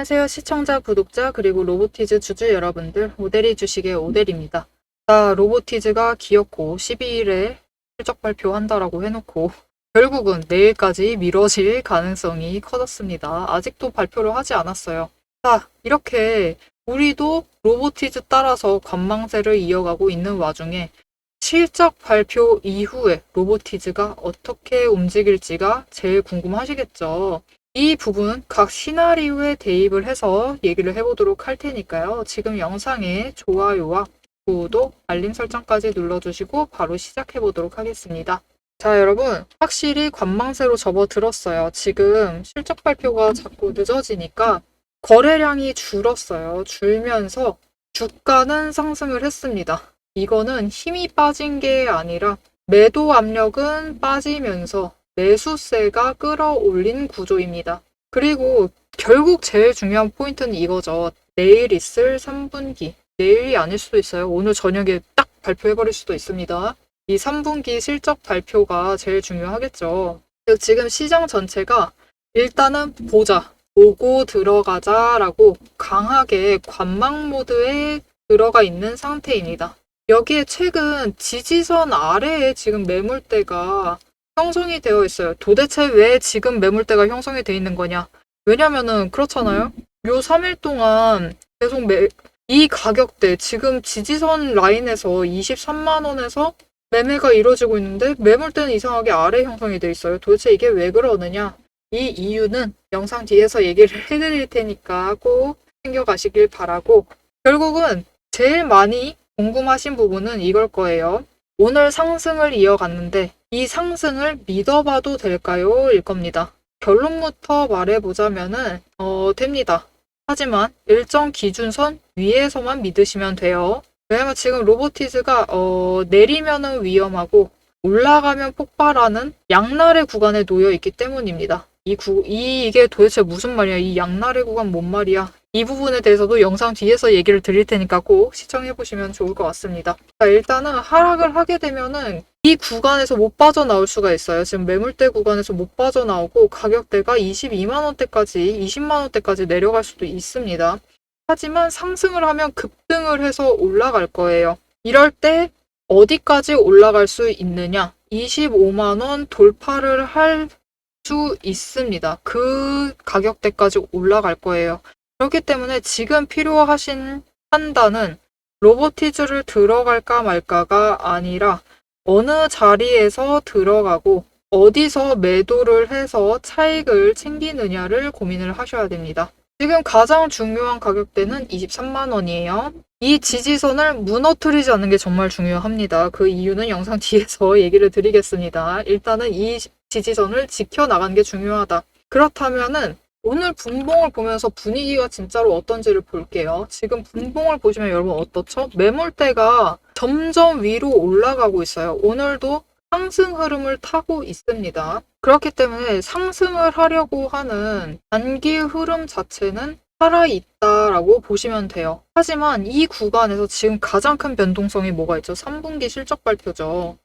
안녕하세요. 시청자, 구독자, 그리고 로보티즈 주주 여러분들. 오데리 주식의 오데리입니다. 자, 로보티즈가 기어코 12일에 실적 발표한다라고 해놓고 결국은 내일까지 미뤄질 가능성이 커졌습니다. 아직도 발표를 하지 않았어요. 자, 이렇게 우리도 로보티즈 따라서 관망세를 이어가고 있는 와중에 실적 발표 이후에 로보티즈가 어떻게 움직일지가 제일 궁금하시겠죠. 이 부분 각 시나리오에 대입을 해서 얘기를 해보도록 할 테니까요. 지금 영상에 좋아요와 구독, 알림 설정까지 눌러주시고 바로 시작해보도록 하겠습니다. 자, 여러분, 확실히 관망세로 접어들었어요. 지금 실적 발표가 자꾸 늦어지니까 거래량이 줄었어요. 줄면서 주가는 상승을 했습니다. 이거는 힘이 빠진 게 아니라 매도 압력은 빠지면서 매수세가 끌어올린 구조입니다. 그리고 결국 제일 중요한 포인트는 이거죠. 내일 있을 3분기. 내일이 아닐 수도 있어요. 오늘 저녁에 딱 발표해버릴 수도 있습니다. 이 3분기 실적 발표가 제일 중요하겠죠. 지금 시장 전체가 일단은 보고 들어가자라고 강하게 관망 모드에 들어가 있는 상태입니다. 여기에 최근 지지선 아래에 지금 매물대가 형성이 되어 있어요. 도대체 왜 지금 매물대가 형성이 되어 있는 거냐? 왜냐면은 그렇잖아요. 요 3일 동안 계속 이 가격대 지금 지지선 라인에서 23만 원에서 매매가 이루어지고 있는데 매물대는 이상하게 아래 형성이 되어 있어요. 도대체 이게 왜 그러느냐? 이 이유는 영상 뒤에서 얘기를 해드릴 테니까 꼭 챙겨가시길 바라고, 결국은 제일 많이 궁금하신 부분은 이걸 거예요. 오늘 상승을 이어갔는데 이 상승을 믿어봐도 될까요? 일 겁니다. 결론부터 말해보자면은 됩니다. 하지만 일정 기준선 위에서만 믿으시면 돼요. 왜냐면 지금 로보티즈가 내리면은 위험하고 올라가면 폭발하는 양날의 구간에 놓여 있기 때문입니다. 이게 도대체 무슨 말이야? 이 양날의 구간 뭔 말이야? 이 부분에 대해서도 영상 뒤에서 얘기를 드릴 테니까 꼭 시청해보시면 좋을 것 같습니다. 자, 일단은 하락을 하게 되면은 이 구간에서 못 빠져나올 수가 있어요. 지금 매물대 구간에서 못 빠져나오고 가격대가 22만원대까지, 20만원대까지 내려갈 수도 있습니다. 하지만 상승을 하면 급등을 해서 올라갈 거예요. 이럴 때 어디까지 올라갈 수 있느냐? 25만원 돌파를 할 수 있습니다. 그 가격대까지 올라갈 거예요. 그렇기 때문에 지금 필요하신 판단은 로보티즈를 들어갈까 말까가 아니라 어느 자리에서 들어가고 어디서 매도를 해서 차익을 챙기느냐를 고민을 하셔야 됩니다. 지금 가장 중요한 가격대는 23만 원이에요. 이 지지선을 무너뜨리지 않는 게 정말 중요합니다. 그 이유는 영상 뒤에서 얘기를 드리겠습니다. 일단은 이 지지선을 지켜나가는 게 중요하다. 그렇다면은 오늘 분봉을 보면서 분위기가 진짜로 어떤지를 볼게요. 지금 분봉을 보시면 여러분 어떻죠? 매물대가 점점 위로 올라가고 있어요. 오늘도 상승 흐름을 타고 있습니다. 그렇기 때문에 상승을 하려고 하는 단기 흐름 자체는 살아있다라고 보시면 돼요. 하지만 이 구간에서 지금 가장 큰 변동성이 뭐가 있죠? 3분기 실적 발표죠.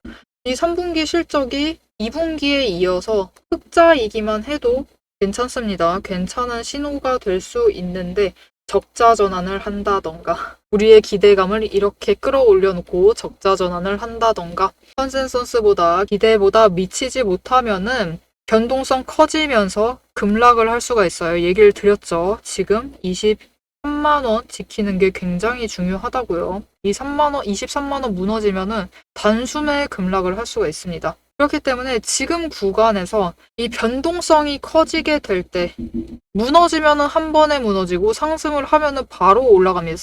이 3분기 실적이 2분기에 이어서 흑자이기만 해도 괜찮습니다. 괜찮은 신호가 될 수 있는데 적자 전환을 한다던가 우리의 기대감을 이렇게 끌어올려 놓고 적자 전환을 한다던가 컨센서스보다 기대보다 미치지 못하면은 변동성 커지면서 급락을 할 수가 있어요. 얘기를 드렸죠. 지금 23만원 지키는 게 굉장히 중요하다고요. 이 23만원 무너지면은 단숨에 급락을 할 수가 있습니다. 그렇기 때문에 지금 구간에서 이 변동성이 커지게 될 때 무너지면은 한 번에 무너지고 상승을 하면은 바로 올라갑니다.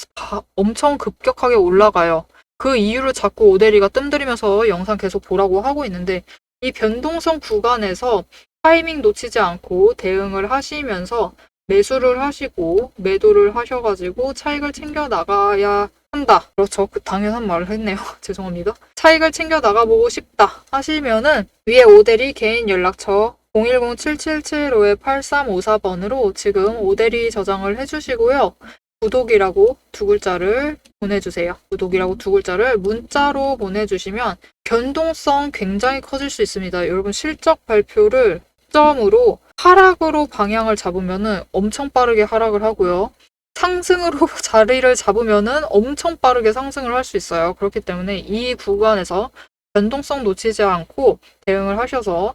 엄청 급격하게 올라가요. 그 이유를 자꾸 오데리가 뜸들이면서 영상 계속 보라고 하고 있는데 이 변동성 구간에서 타이밍 놓치지 않고 대응을 하시면서 매수를 하시고 매도를 하셔가지고 차익을 챙겨 나가야 한다. 그렇죠. 그 당연한 말을 했네요. 죄송합니다. 차익을 챙겨 나가보고 싶다 하시면은 위에 오데리 개인 연락처 010-7775-8354번으로 지금 오데리 저장을 해주시고요. 구독이라고 두 글자를 보내주세요. 구독이라고 두 글자를 문자로 보내주시면 변동성 굉장히 커질 수 있습니다. 여러분 실적 발표를 점으로 하락으로 방향을 잡으면은 엄청 빠르게 하락을 하고요. 상승으로 자리를 잡으면은 엄청 빠르게 상승을 할 수 있어요. 그렇기 때문에 이 구간에서 변동성 놓치지 않고 대응을 하셔서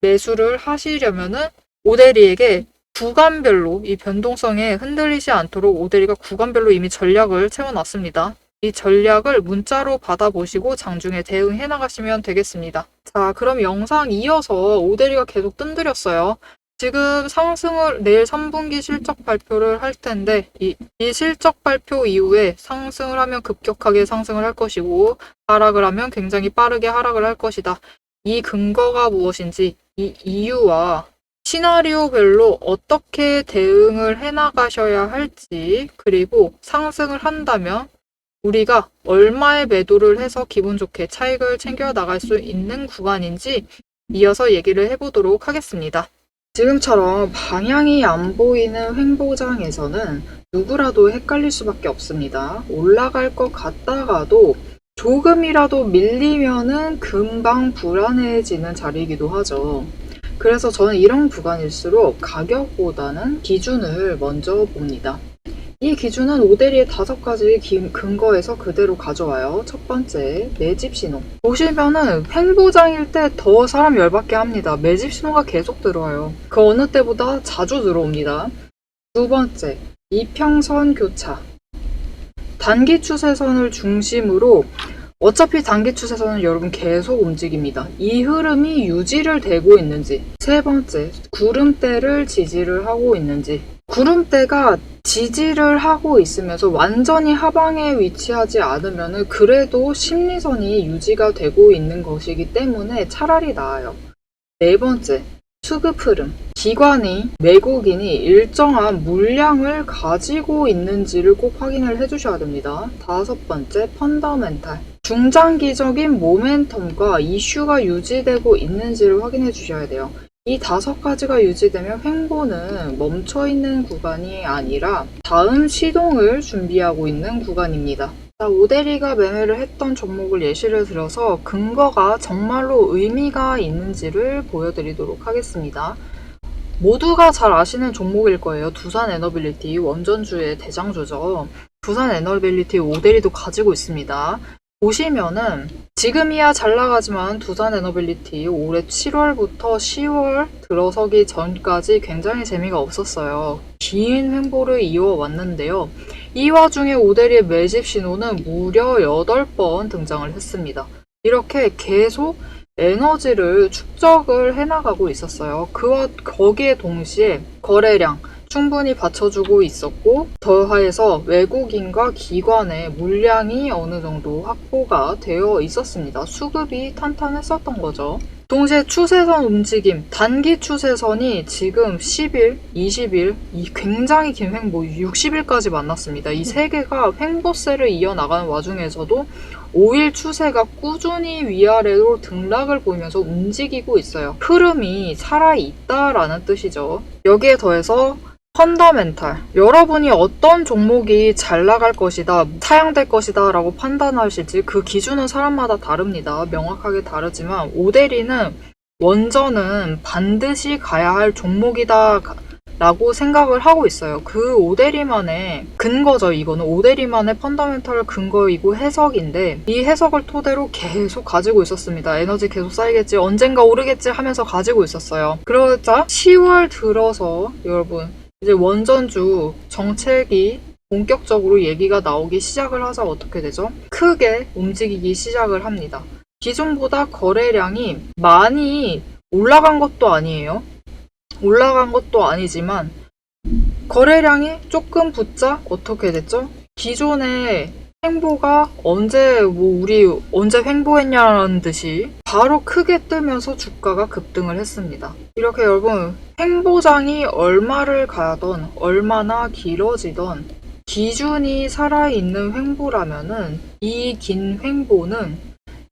매수를 하시려면은 오데리에게 구간별로 이 변동성에 흔들리지 않도록 오데리가 구간별로 이미 전략을 채워놨습니다. 이 전략을 문자로 받아보시고 장중에 대응해 나가시면 되겠습니다. 자, 그럼 영상 이어서 오데리가 계속 뜸들였어요. 지금 내일 3분기 실적 발표를 할 텐데, 이 실적 발표 이후에 상승을 하면 급격하게 상승을 할 것이고, 하락을 하면 굉장히 빠르게 하락을 할 것이다. 이 근거가 무엇인지, 이 이유와 시나리오별로 어떻게 대응을 해나가셔야 할지, 그리고 상승을 한다면 우리가 얼마의 매도를 해서 기분 좋게 차익을 챙겨 나갈 수 있는 구간인지 이어서 얘기를 해보도록 하겠습니다. 지금처럼 방향이 안 보이는 횡보장에서는 누구라도 헷갈릴 수밖에 없습니다. 올라갈 것 같다가도 조금이라도 밀리면은 금방 불안해지는 자리이기도 하죠. 그래서 저는 이런 구간일수록 가격보다는 기준을 먼저 봅니다. 이 기준은 오데리의 5가지 근거에서 그대로 가져와요. 첫 번째, 매집 신호. 보시면은 횡보장일 때 더 사람 열받게 합니다. 매집 신호가 계속 들어와요. 그 어느 때보다 자주 들어옵니다. 두 번째, 이평선 교차. 단기 추세선을 중심으로 어차피 단기 추세선은 여러분 계속 움직입니다. 이 흐름이 유지를 되고 있는지. 세 번째, 구름대를 지지를 하고 있는지. 구름대가 지지를 하고 있으면서 완전히 하방에 위치하지 않으면 그래도 심리선이 유지가 되고 있는 것이기 때문에 차라리 나아요. 네 번째, 수급 흐름. 기관이, 외국인이 일정한 물량을 가지고 있는지를 꼭 확인을 해주셔야 됩니다. 다섯 번째, 펀더멘탈. 중장기적인 모멘텀과 이슈가 유지되고 있는지를 확인해 주셔야 돼요. 이 5가지가 유지되면 횡보는 멈춰있는 구간이 아니라 다음 시동을 준비하고 있는 구간입니다. 자, 오데리가 매매를 했던 종목을 예시를 들어서 근거가 정말로 의미가 있는지를 보여드리도록 하겠습니다. 모두가 잘 아시는 종목일 거예요. 두산에너빌리티, 원전주의 대장주죠. 두산에너빌리티 오데리도 가지고 있습니다. 보시면은 지금이야 잘 나가지만 두산에너빌리티 올해 7월부터 10월 들어서기 전까지 굉장히 재미가 없었어요. 긴 횡보를 이어왔는데요. 이 와중에 오데리의 매집 신호는 무려 8번 등장을 했습니다. 이렇게 계속 에너지를 축적을 해나가고 있었어요. 거기에 동시에 거래량 충분히 받쳐주고 있었고, 더하여서 외국인과 기관의 물량이 어느 정도 확보가 되어 있었습니다. 수급이 탄탄했었던 거죠. 동시에 추세선 움직임, 단기 추세선이 지금 10일, 20일, 이 굉장히 긴 횡보, 60일까지 만났습니다. 이 세 개가 횡보세를 이어나가는 와중에서도 5일 추세가 꾸준히 위아래로 등락을 보이면서 움직이고 있어요. 흐름이 살아있다라는 뜻이죠. 여기에 더해서 펀더멘탈. 여러분이 어떤 종목이 잘 나갈 것이다, 사양될 것이다 라고 판단하실지 그 기준은 사람마다 다릅니다. 명확하게 다르지만 오데리는 원전은 반드시 가야 할 종목이다 라고 생각을 하고 있어요. 그 오데리만의 근거죠. 이거는 오데리만의 펀더멘털 근거이고 해석인데 이 해석을 토대로 계속 가지고 있었습니다. 에너지 계속 쌓이겠지, 언젠가 오르겠지 하면서 가지고 있었어요. 그러자 10월 들어서 여러분 이제 원전주 정책이 본격적으로 얘기가 나오기 시작을 하자 어떻게 되죠? 크게 움직이기 시작을 합니다. 기존보다 거래량이 많이 올라간 것도 아니에요. 올라간 것도 아니지만 거래량이 조금 붙자 어떻게 됐죠? 기존의 횡보가 우리 언제 횡보했냐라는 듯이 바로 크게 뜨면서 주가가 급등을 했습니다. 이렇게 여러분 횡보장이 얼마를 가던 얼마나 길어지던 기준이 살아있는 횡보라면은 이 긴 횡보는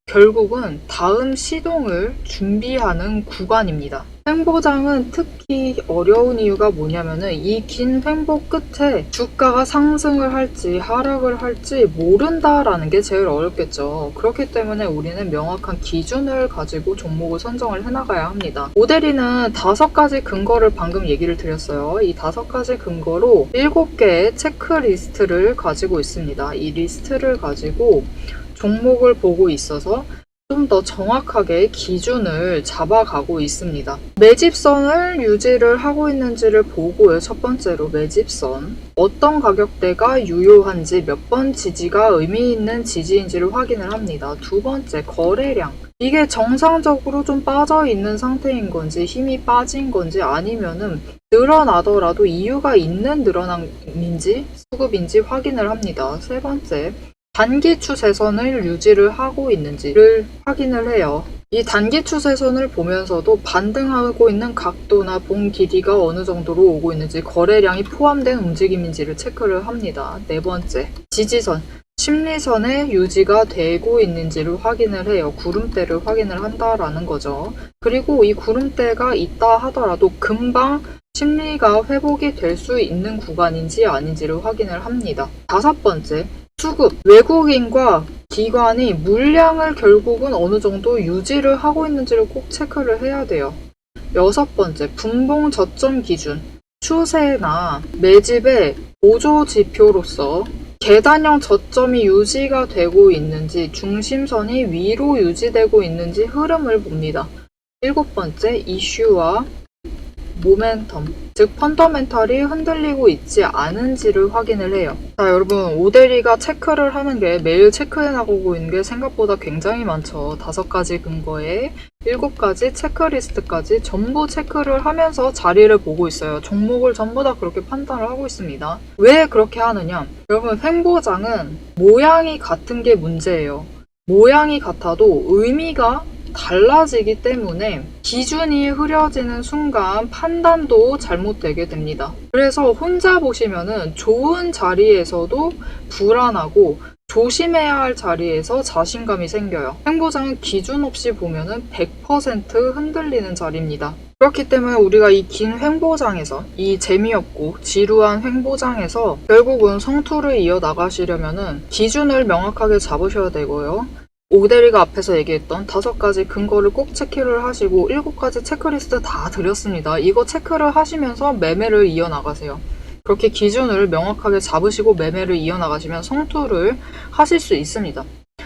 결국은 다음 시동을 준비하는 구간입니다. 횡보장은 특히 어려운 이유가 뭐냐면은 이 긴 횡보 끝에 주가가 상승을 할지 하락을 할지 모른다라는 게 제일 어렵겠죠. 그렇기 때문에 우리는 명확한 기준을 가지고 종목을 선정을 해나가야 합니다. 오데리는 5가지 근거를 방금 얘기를 드렸어요. 이 5가지 근거로 7개의 체크리스트를 가지고 있습니다. 이 리스트를 가지고 종목을 보고 있어서 좀 더 정확하게 기준을 잡아가고 있습니다. 매집선을 유지를 하고 있는지를 보고요. 첫 번째로 매집선. 어떤 가격대가 유효한지, 몇 번 지지가 의미 있는 지지인지를 확인을 합니다. 두 번째, 거래량. 이게 정상적으로 좀 빠져 있는 상태인 건지, 힘이 빠진 건지, 아니면은 늘어나더라도 이유가 있는 늘어남인지, 수급인지 확인을 합니다. 세 번째, 단기 추세선을 유지를 하고 있는지를 확인을 해요. 이 단기 추세선을 보면서도 반등하고 있는 각도나 봉 길이가 어느 정도로 오고 있는지, 거래량이 포함된 움직임인지를 체크를 합니다. 네 번째, 지지선. 심리선에 유지가 되고 있는지를 확인을 해요. 구름대를 확인을 한다라는 거죠. 그리고 이 구름대가 있다 하더라도 금방 심리가 회복이 될 수 있는 구간인지 아닌지를 확인을 합니다. 다섯 번째, 수급. 외국인과 기관이 물량을 결국은 어느 정도 유지를 하고 있는지를 꼭 체크를 해야 돼요. 여섯 번째, 분봉 저점 기준. 추세나 매집의 보조 지표로서 계단형 저점이 유지가 되고 있는지, 중심선이 위로 유지되고 있는지 흐름을 봅니다. 일곱 번째, 이슈와 모멘텀, 즉 펀더멘탈이 흔들리고 있지 않은지를 확인을 해요. 자, 여러분, 오데리가 체크를 하는 게 매일 체크해 나가고 있는 게 생각보다 굉장히 많죠. 5가지 근거에 7가지 체크리스트까지 전부 체크를 하면서 자리를 보고 있어요. 종목을 전부 다 그렇게 판단을 하고 있습니다. 왜 그렇게 하느냐? 여러분, 횡보장은 모양이 같은 게 문제예요. 모양이 같아도 의미가 달라지기 때문에 기준이 흐려지는 순간 판단도 잘못되게 됩니다. 그래서 혼자 보시면은 좋은 자리에서도 불안하고 조심해야 할 자리에서 자신감이 생겨요. 횡보장은 기준 없이 보면은 100% 흔들리는 자리입니다. 그렇기 때문에 우리가 이 긴 횡보장에서, 이 재미없고 지루한 횡보장에서 결국은 성투를 이어나가시려면은 기준을 명확하게 잡으셔야 되고요. 오데리가 앞에서 얘기했던 5가지 근거를 꼭 체크를 하시고 7가지 체크리스트 다 드렸습니다. 이거 체크를 하시면서 매매를 이어나가세요. 그렇게 기준을 명확하게 잡으시고 매매를 이어나가시면 성투를 하실 수 있습니다.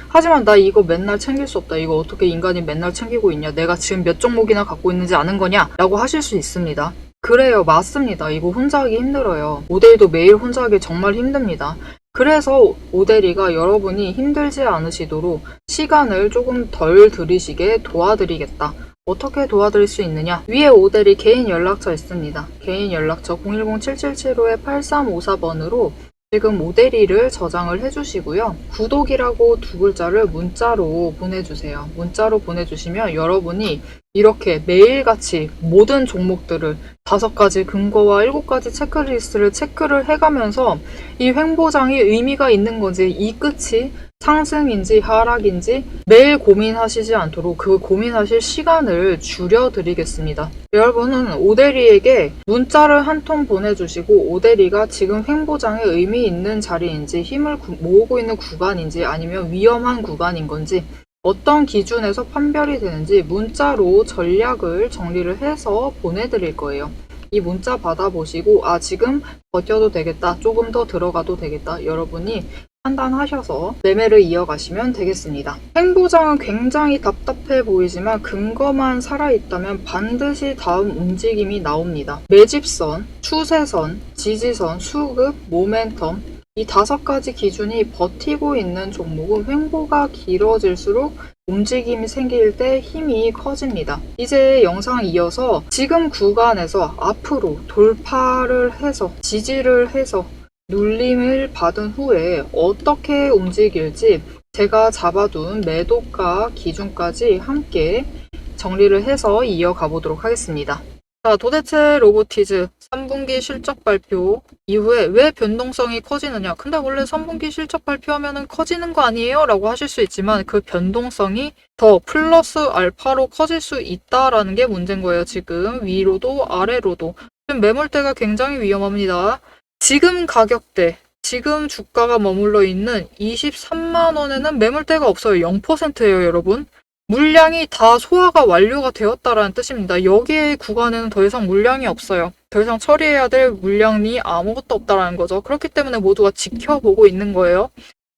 하지만 나 이거 맨날 챙길 수 없다. 이거 어떻게 인간이 맨날 챙기고 있냐. 내가 지금 몇 종목이나 갖고 있는지 아는 거냐? 라고 하실 수 있습니다. 그래요. 맞습니다. 이거 혼자 하기 힘들어요. 오데리도 매일 혼자 하기 정말 힘듭니다. 그래서 오데리가 여러분이 힘들지 않으시도록 시간을 조금 덜 들이시게 도와드리겠다. 어떻게 도와드릴 수 있느냐? 위에 오데리 개인 연락처 있습니다. 개인 연락처 010-7775-8354번으로 지금 오데리를 저장을 해주시고요. 구독이라고 2글자를 문자로 보내주세요. 문자로 보내주시면 여러분이 이렇게 매일같이 모든 종목들을 5가지 근거와 7가지 체크리스트를 체크를 해가면서 이 횡보장이 의미가 있는 건지, 이 끝이 상승인지 하락인지 매일 고민하시지 않도록 그 고민하실 시간을 줄여드리겠습니다. 여러분은 오데리에게 문자를 한 통 보내주시고 오데리가 지금 횡보장에 의미 있는 자리인지, 힘을 모으고 있는 구간인지, 아니면 위험한 구간인 건지, 어떤 기준에서 판별이 되는지 문자로 전략을 정리를 해서 보내드릴 거예요. 이 문자 받아보시고 지금 버텨도 되겠다, 조금 더 들어가도 되겠다, 여러분이 판단하셔서 매매를 이어가시면 되겠습니다. 횡보장은 굉장히 답답해 보이지만 근거만 살아있다면 반드시 다음 움직임이 나옵니다. 매집선, 추세선, 지지선, 수급, 모멘텀, 이 5가지 기준이 버티고 있는 종목은 횡보가 길어질수록 움직임이 생길 때 힘이 커집니다. 이제 영상 이어서 지금 구간에서 앞으로 돌파를 해서 지지를 해서 눌림을 받은 후에 어떻게 움직일지 제가 잡아둔 매도가 기준까지 함께 정리를 해서 이어가 보도록 하겠습니다. 자, 도대체 로보티즈 3분기 실적 발표 이후에 왜 변동성이 커지느냐? 근데 원래 3분기 실적 발표하면은 커지는 거 아니에요? 라고 하실 수 있지만 그 변동성이 더 플러스 알파로 커질 수 있다라는 게 문제인 거예요. 지금 위로도 아래로도. 지금 매물대가 굉장히 위험합니다. 지금 가격대, 지금 주가가 머물러 있는 23만 원에는 매물대가 없어요. 0%예요, 여러분. 물량이 다 소화가 완료가 되었다라는 뜻입니다. 여기에 구간에는 더 이상 물량이 없어요. 더 이상 처리해야 될 물량이 아무것도 없다라는 거죠. 그렇기 때문에 모두가 지켜보고 있는 거예요.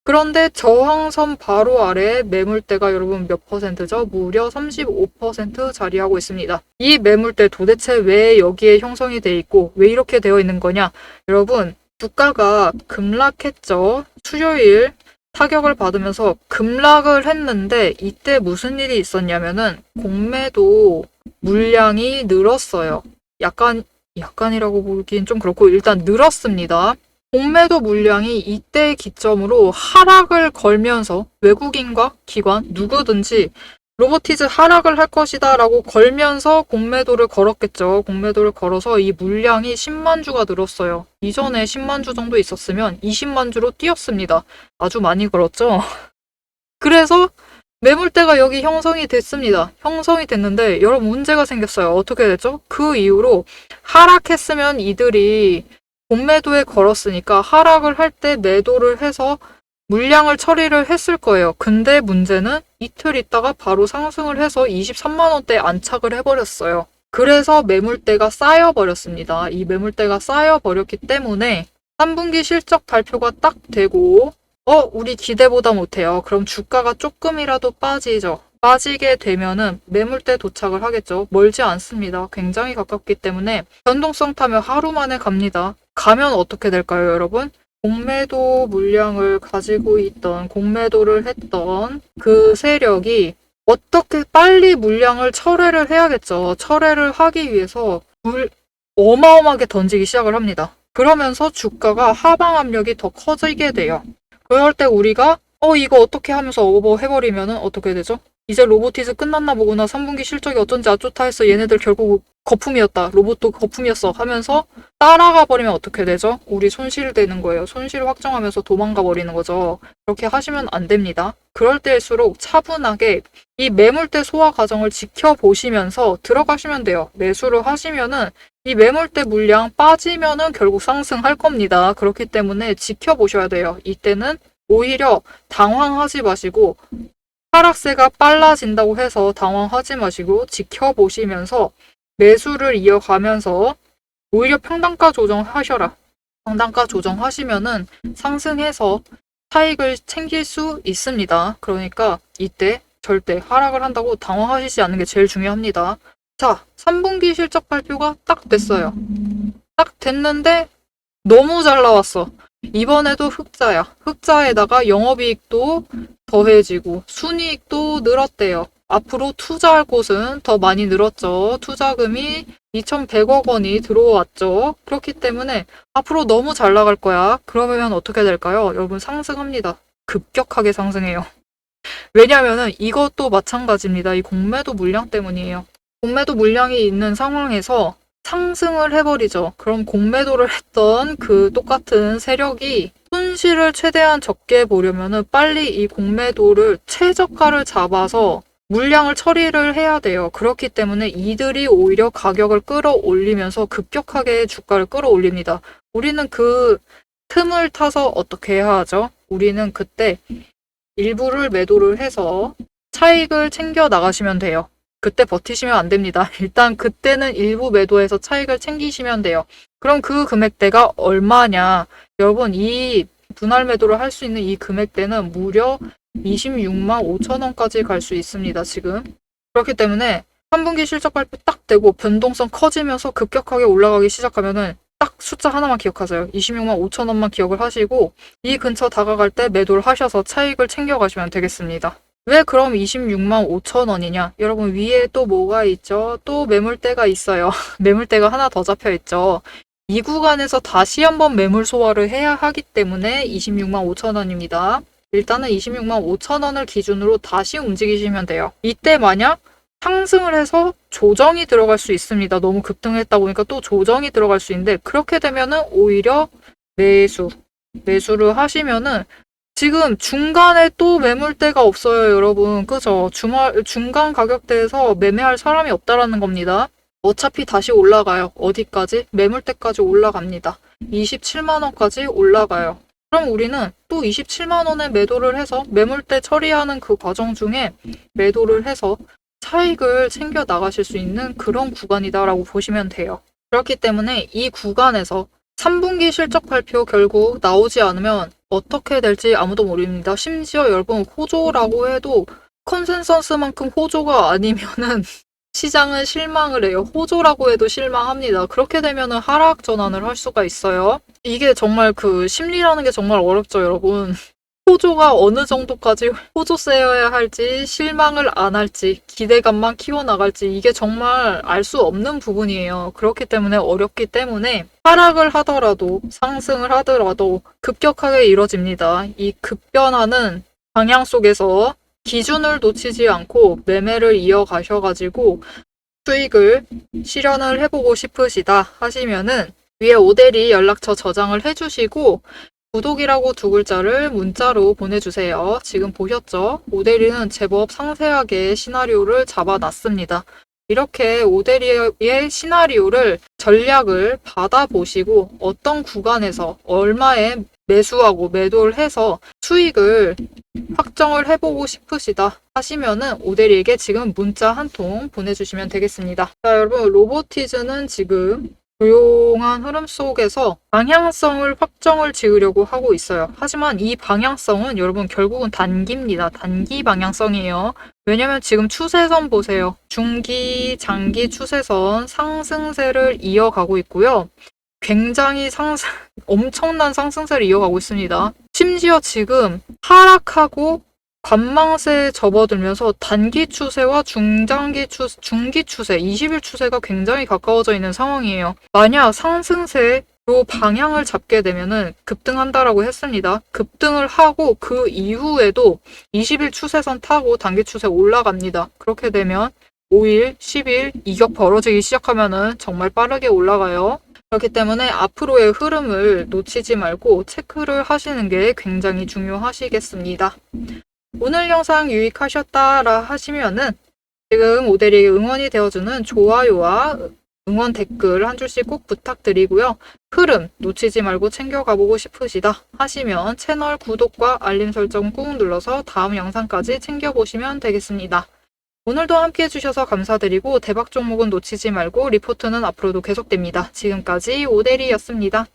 그런데 저항선 바로 아래에 매물대가 여러분 몇 %죠? 무려 35% 자리하고 있습니다. 이 매물대 도대체 왜 여기에 형성이 돼 있고 왜 이렇게 되어 있는 거냐? 여러분, 주가가 급락했죠. 수요일 타격을 받으면서 급락을 했는데 이때 무슨 일이 있었냐면은 공매도 물량이 늘었어요. 약간이라고 보기엔 좀 그렇고 일단 늘었습니다. 공매도 물량이 이때 기점으로 하락을 걸면서 외국인과 기관 누구든지 로보티즈 하락을 할 것이다 라고 걸면서 공매도를 걸었겠죠. 공매도를 걸어서 이 물량이 10만 주가 늘었어요. 이전에 10만 주 정도 있었으면 20만 주로 뛰었습니다. 아주 많이 걸었죠. 그래서 매물대가 여기 형성이 됐습니다. 형성이 됐는데 여러분 문제가 생겼어요. 어떻게 됐죠? 그 이후로 하락했으면 이들이 공매도에 걸었으니까 하락을 할 때 매도를 해서 물량을 처리를 했을 거예요. 근데 문제는 이틀 있다가 바로 상승을 해서 23만 원대에 안착을 해버렸어요. 그래서 매물대가 쌓여버렸습니다. 이 매물대가 쌓여버렸기 때문에 3분기 실적 발표가 딱 되고 우리 기대보다 못해요. 그럼 주가가 조금이라도 빠지죠. 빠지게 되면은 매물대 도착을 하겠죠. 멀지 않습니다. 굉장히 가깝기 때문에 변동성 타며 하루 만에 갑니다. 가면 어떻게 될까요, 여러분? 공매도 물량을 가지고 있던, 공매도를 했던 그 세력이 어떻게 빨리 물량을 철회를 해야겠죠. 철회를 하기 위해서 어마어마하게 던지기 시작을 합니다. 그러면서 주가가 하방 압력이 더 커지게 돼요. 그럴 때 우리가 이거 어떻게 하면서 오버해버리면은 어떻게 되죠? 이제 로보티즈 끝났나 보구나. 3분기 실적이 어쩐지 아좋다 해서 얘네들 결국 거품이었다. 로봇도 거품이었어 하면서 따라가 버리면 어떻게 되죠? 우리 손실되는 거예요. 손실 확정하면서 도망가 버리는 거죠. 그렇게 하시면 안 됩니다. 그럴 때일수록 차분하게 이 매물대 소화 과정을 지켜보시면서 들어가시면 돼요. 매수를 하시면은 이 매물대 물량 빠지면은 결국 상승할 겁니다. 그렇기 때문에 지켜보셔야 돼요. 이때는 오히려 당황하지 마시고 하락세가 빨라진다고 해서 당황하지 마시고 지켜보시면서 매수를 이어가면서 오히려 평단가 조정하셔라. 평단가 조정하시면은 상승해서 차익을 챙길 수 있습니다. 그러니까 이때 절대 하락을 한다고 당황하시지 않는 게 제일 중요합니다. 자, 3분기 실적 발표가 딱 됐어요. 딱 됐는데 너무 잘 나왔어. 이번에도 흑자야. 흑자에다가 영업이익도 더해지고 순이익도 늘었대요. 앞으로 투자할 곳은 더 많이 늘었죠. 투자금이 2,100억 원이 들어왔죠. 그렇기 때문에 앞으로 너무 잘 나갈 거야. 그러면 어떻게 될까요? 여러분 상승합니다. 급격하게 상승해요. 왜냐면은 이것도 마찬가지입니다. 이 공매도 물량 때문이에요. 공매도 물량이 있는 상황에서 상승을 해버리죠. 그럼 공매도를 했던 그 똑같은 세력이 손실을 최대한 적게 보려면은 빨리 이 공매도를 최저가를 잡아서 물량을 처리를 해야 돼요. 그렇기 때문에 이들이 오히려 가격을 끌어올리면서 급격하게 주가를 끌어올립니다. 우리는 그 틈을 타서 어떻게 해야 하죠? 우리는 그때 일부를 매도를 해서 차익을 챙겨 나가시면 돼요. 그때 버티시면 안 됩니다. 일단 그때는 일부 매도해서 차익을 챙기시면 돼요. 그럼 그 금액대가 얼마냐? 여러분 이 분할 매도를 할 수 있는 이 금액대는 무려 26만 5천 원까지 갈 수 있습니다. 지금. 그렇기 때문에 3분기 실적 발표 딱 되고 변동성 커지면서 급격하게 올라가기 시작하면은 딱 숫자 하나만 기억하세요. 26만 5천 원만 기억을 하시고 이 근처 다가갈 때 매도를 하셔서 차익을 챙겨가시면 되겠습니다. 왜 그럼 26만 5천 원이냐? 여러분 위에 또 뭐가 있죠? 또 매물대가 있어요. 매물대가 하나 더 잡혀 있죠. 이 구간에서 다시 한번 매물 소화를 해야 하기 때문에 26만 5천 원입니다. 일단은 26만 5천 원을 기준으로 다시 움직이시면 돼요. 이때 만약 상승을 해서 조정이 들어갈 수 있습니다. 너무 급등했다 보니까 또 조정이 들어갈 수 있는데 그렇게 되면은 오히려 매수를 하시면은 지금 중간에 또 매물대가 없어요, 여러분. 그죠? 중간 가격대에서 매매할 사람이 없다라는 겁니다. 어차피 다시 올라가요. 어디까지? 매물대까지 올라갑니다. 27만 원까지 올라가요. 그럼 우리는 또 27만 원에 매도를 해서 매물대 처리하는 그 과정 중에 매도를 해서 차익을 챙겨 나가실 수 있는 그런 구간이다라고 보시면 돼요. 그렇기 때문에 이 구간에서 3분기 실적 발표 결국 나오지 않으면 어떻게 될지 아무도 모릅니다. 심지어 여러분 호조라고 해도 컨센서스만큼 호조가 아니면은 시장은 실망을 해요. 호조라고 해도 실망합니다. 그렇게 되면은 하락 전환을 할 수가 있어요. 이게 정말 그 심리라는 게 정말 어렵죠, 여러분. 호조가 어느 정도까지 호조 세여야 할지, 실망을 안 할지, 기대감만 키워나갈지, 이게 정말 알 수 없는 부분이에요. 그렇기 때문에 어렵기 때문에 하락을 하더라도, 상승을 하더라도 급격하게 이뤄집니다. 이 급변하는 방향 속에서 기준을 놓치지 않고 매매를 이어가셔가지고 수익을 실현을 해보고 싶으시다 하시면은 위에 오대리 연락처 저장을 해주시고 구독이라고 두 글자를 문자로 보내주세요. 지금 보셨죠? 오대리는 제법 상세하게 시나리오를 잡아놨습니다. 이렇게 오대리의 시나리오를 전략을 받아보시고 어떤 구간에서 얼마에 매수하고 매도를 해서 수익을 확정을 해보고 싶으시다 하시면은 오대리에게 지금 문자 한 통 보내주시면 되겠습니다. 자, 여러분 로보티즈는 지금 조용한 흐름 속에서 방향성을 확정을 지으려고 하고 있어요. 하지만 이 방향성은 여러분 결국은 단기입니다. 단기 방향성이에요. 왜냐면 지금 추세선 보세요. 중기, 장기 추세선 상승세를 이어가고 있고요. 굉장히 엄청난 상승세를 이어가고 있습니다. 심지어 지금 하락하고 관망세에 접어들면서 단기 추세와 중기 추세, 20일 추세가 굉장히 가까워져 있는 상황이에요. 만약 상승세로 방향을 잡게 되면은 급등한다라고 했습니다. 급등을 하고 그 이후에도 20일 추세선 타고 단기 추세 올라갑니다. 그렇게 되면 5일, 10일 이격 벌어지기 시작하면은 정말 빠르게 올라가요. 그렇기 때문에 앞으로의 흐름을 놓치지 말고 체크를 하시는 게 굉장히 중요하시겠습니다. 오늘 영상 유익하셨다라 하시면은 지금 오대리에게 응원이 되어주는 좋아요와 응원 댓글 한 줄씩 꼭 부탁드리고요. 흐름 놓치지 말고 챙겨가보고 싶으시다 하시면 채널 구독과 알림 설정 꾹 눌러서 다음 영상까지 챙겨보시면 되겠습니다. 오늘도 함께 해주셔서 감사드리고 대박 종목은 놓치지 말고 리포트는 앞으로도 계속됩니다. 지금까지 오대리였습니다.